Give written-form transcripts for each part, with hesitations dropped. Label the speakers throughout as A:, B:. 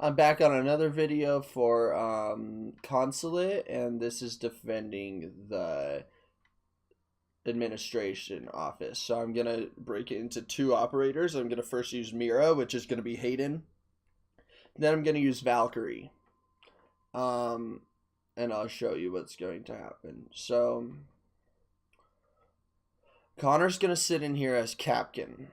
A: I'm back on another video for consulate, and this is defending the administration office. So I'm gonna break it into two operators. I'm gonna first use Mira, which is gonna be Hayden. Then I'm gonna use Valkyrie, um, and I'll show you what's going to happen. So Connor's gonna sit in here as Captain.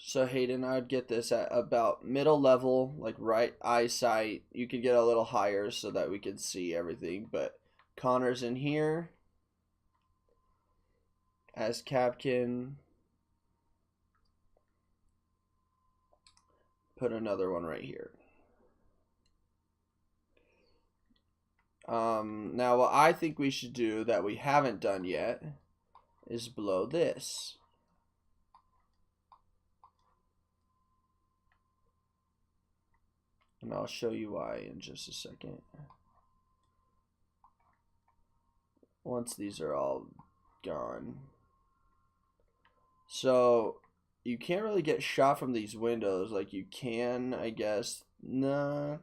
A: So Hayden, I'd get this at about middle level, like right eyesight. You could get a little higher so that we could see everything, but Connor's in here as Captain. Put another one right here. Now what I think we should do that we haven't done yet is blow this. And I'll show you why in just a second. Once these are all gone. So you can't really get shot from these windows like you can, I guess. Nah,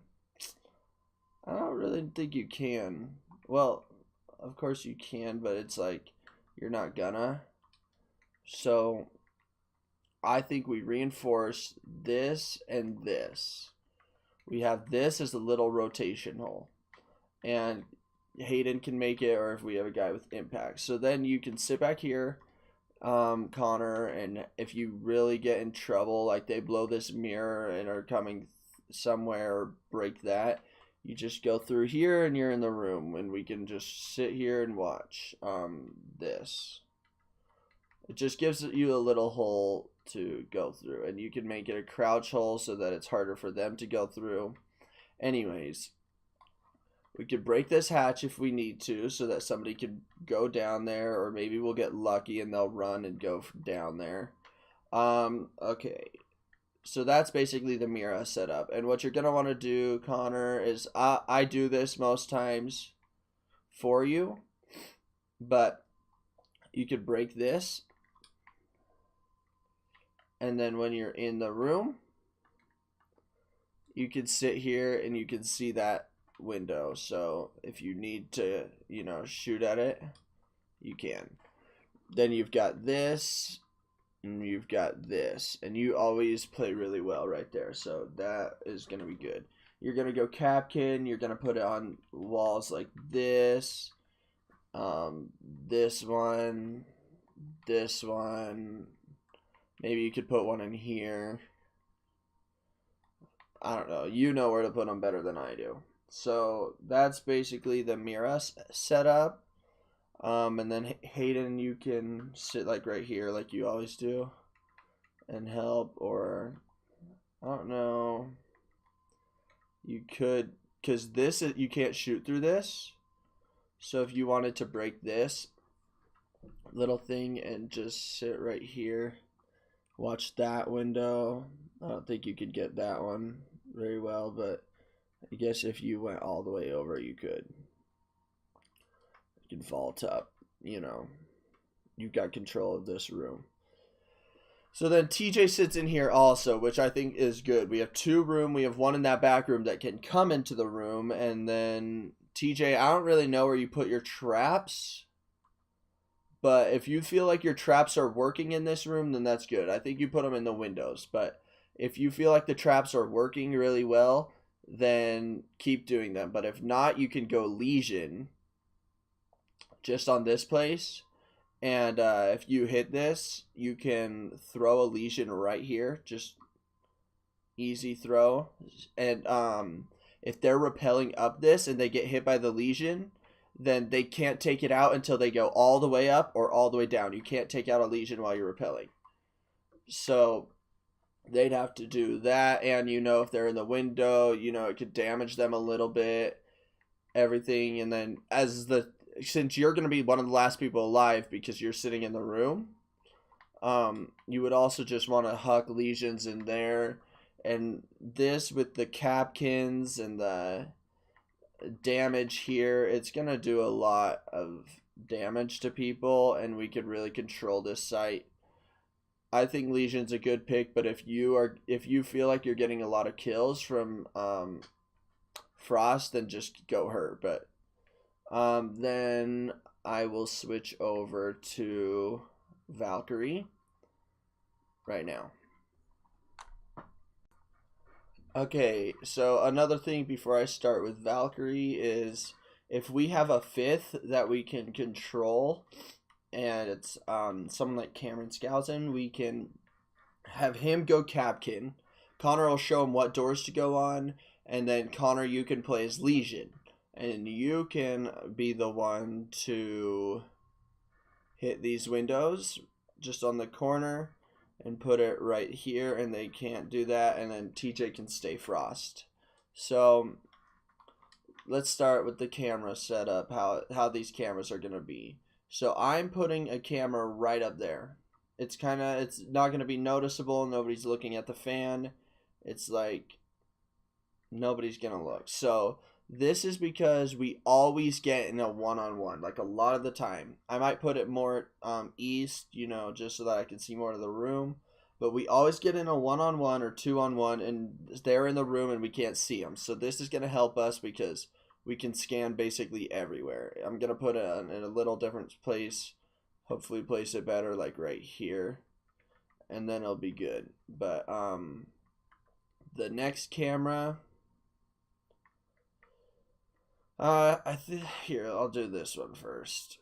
A: I don't really think you can. Well, of course you can, but it's like you're not gonna. So I think we reinforce this and this. We have this as a little rotation hole, and Hayden can make it, or if we have a guy with impact. So then you can sit back here, Connor, and if you really get in trouble, like they blow this mirror and are coming somewhere or break that, you just go through here and you're in the room, and we can just sit here and watch this. It just gives you a little hole to go through, and you can make it a crouch hole so that it's harder for them to go through. Anyways, we could break this hatch if we need to so that somebody could go down there, or maybe we'll get lucky and they'll run and go down there. Okay, so that's basically the Mira setup. And what you're gonna want to do, Connor, is I do this most times for you, but you could break this, and then when you're in the room, you can sit here and you can see that window. So if you need to, shoot at it, you can. Then you've got this, and you've got this, and you always play really well right there. So that is going to be good. You're going to go Capkin. You're going to put it on walls like this, this one, this one. Maybe you could put one in here. I don't know. You know where to put them better than I do. So that's basically the Mira setup. And then Hayden, you can sit like right here like you always do and help, or I don't know. You could, because this, you can't shoot through this. So if you wanted to break this little thing and just sit right here, watch that window. I don't think you could get that one very well, but I guess if you went all the way over, you could. You can vault up, You've got control of this room. So then TJ sits in here also, which I think is good. We have two room. We have one in that back room that can come into the room. And then TJ, I don't really know where you put your traps, but if you feel like your traps are working in this room, then that's good. I think you put them in the windows. But if you feel like the traps are working really well, then keep doing them. But if not, you can go Legion just on this place. And if you hit this, you can throw a Legion right here. Just easy throw. And if they're rappelling up this and they get hit by the Legion, then they can't take it out until they go all the way up or all the way down. You can't take out a Legion while you're rappelling. So they'd have to do that. And if they're in the window, it could damage them a little bit. Everything. And then since you're going to be one of the last people alive because you're sitting in the room, you would also just want to huck Legions in there. And this with the Capkins and the damage here, it's going to do a lot of damage to people, and we could really control this site I think Legion's a good pick, but if you feel like you're getting a lot of kills from Frost, then just go her. But then I will switch over to Valkyrie right now. Okay, so another thing before I start with Valkyrie is if we have a fifth that we can control, and it's someone like Cameron Skousen, we can have him go Capkin. Connor will show him what doors to go on, and then Connor, you can play as Legion, and you can be the one to hit these windows just on the corner and put it right here, and they can't do that, and then TJ can stay Frost. So let's start with the camera setup, how these cameras are gonna be. So I'm putting a camera right up there. It's not gonna be noticeable. Nobody's looking at the fan. It's like nobody's gonna look. So this is because we always get in a one-on-one, like a lot of the time. I might put it more east, just so that I can see more of the room. But we always get in a one-on-one or two-on-one, and they're in the room and we can't see them. So this is going to help us because we can scan basically everywhere. I'm going to put it in a little different place. Hopefully place it better, like right here. And then it'll be good. But the next camera... here, I'll do this one first.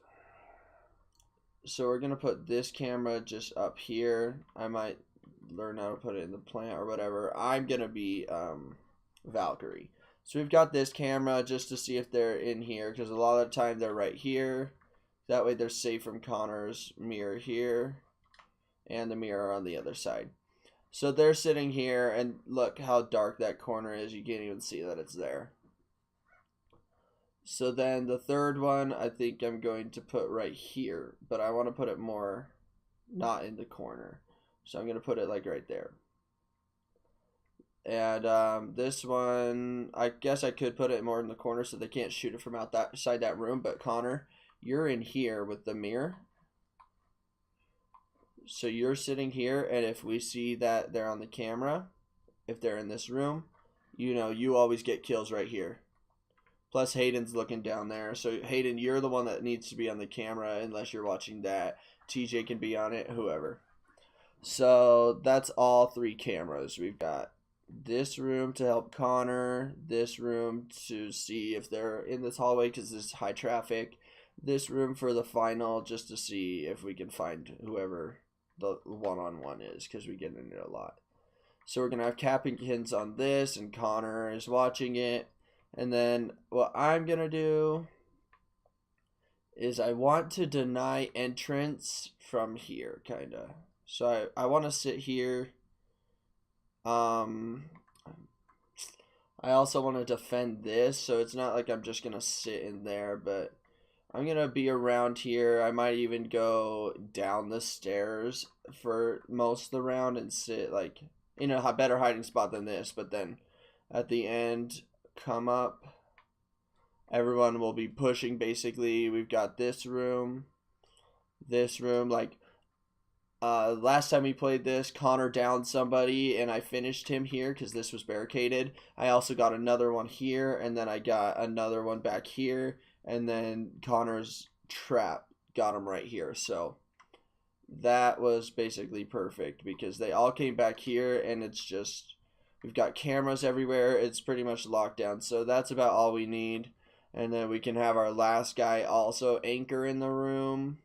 A: So we're gonna put this camera just up here. I might learn how to put it in the plant or whatever. I'm gonna be Valkyrie. So we've got this camera just to see if they're in here, because a lot of the time they're right here. That way they're safe from Connor's mirror here and the mirror on the other side. So they're sitting here, and look how dark that corner is. You can't even see that it's there. So then the third one, I think I'm going to put right here, but I want to put it more not in the corner. So I'm going to put it like right there. And this one, I guess I could put it more in the corner so they can't shoot it from outside that room. But Connor, you're in here with the mirror. So you're sitting here, and if we see that they're on the camera, if they're in this room, you always get kills right here. Plus Hayden's looking down there. So Hayden, you're the one that needs to be on the camera unless you're watching that. TJ can be on it, whoever. So that's all three cameras. We've got this room to help Connor, this room to see if they're in this hallway because there's high traffic, this room for the final just to see if we can find whoever the one-on-one is because we get in it a lot. So we're going to have Capkins on this, and Connor is watching it. And then what I'm going to do is I want to deny entrance from here, kind of. So I want to sit here. I also want to defend this, so it's not like I'm just going to sit in there, but I'm going to be around here. I might even go down the stairs for most of the round and sit like in a better hiding spot than this, but then at the end come up. Everyone will be pushing basically. We've got this room, like last time we played this, Connor downed somebody and I finished him here because this was barricaded. I also got another one here, and then I got another one back here, and then Connor's trap got him right here. So that was basically perfect because they all came back here, and it's just we've got cameras everywhere. It's pretty much locked down. So that's about all we need. And then we can have our last guy also anchor in the room.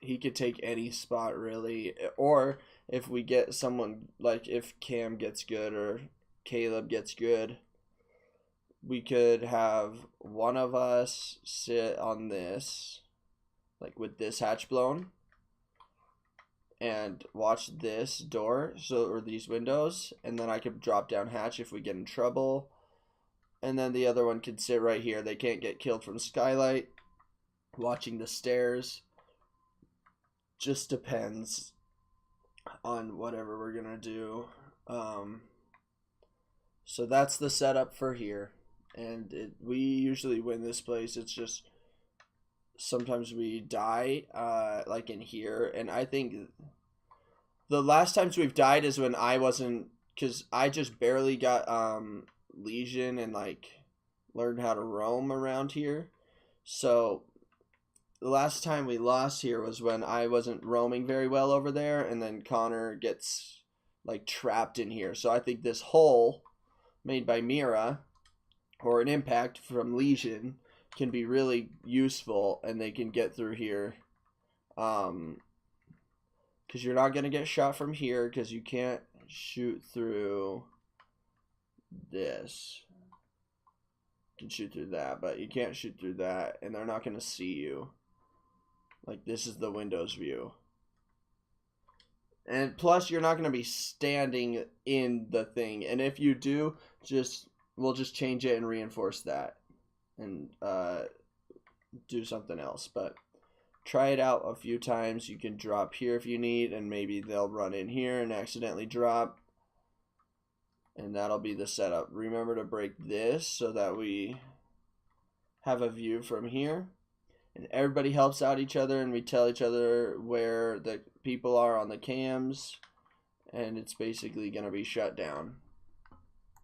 A: He could take any spot really, or if we get someone like if Cam gets good or Caleb gets good, we could have one of us sit on this, like with this hatch blown, and watch this door, or these windows, and then I could drop down hatch if we get in trouble, and then the other one could sit right here. They can't get killed from skylight, watching the stairs. Just depends on whatever we're gonna do. So that's the setup for here, and we usually win this place. It's just sometimes we die, like in here, and I think the last times we've died is when I wasn't, because I just barely got Legion and like learned how to roam around here. So the last time we lost here was when I wasn't roaming very well over there, and then Connor gets like trapped in here. So I think this hole made by Mira or an impact from Legion can be really useful, and they can get through here. Because you're not going to get shot from here because you can't shoot through this. You can shoot through that, but you can't shoot through that, and they're not going to see you. Like, this is the Windows view. And plus, you're not going to be standing in the thing. And if you do, we'll just change it and reinforce that. And do something else. But try it out a few times. You can drop here if you need, and maybe they'll run in here and accidentally drop. And that'll be the setup. Remember to break this so that we have a view from here. And everybody helps out each other, and we tell each other where the people are on the cams, and it's basically going to be shut down.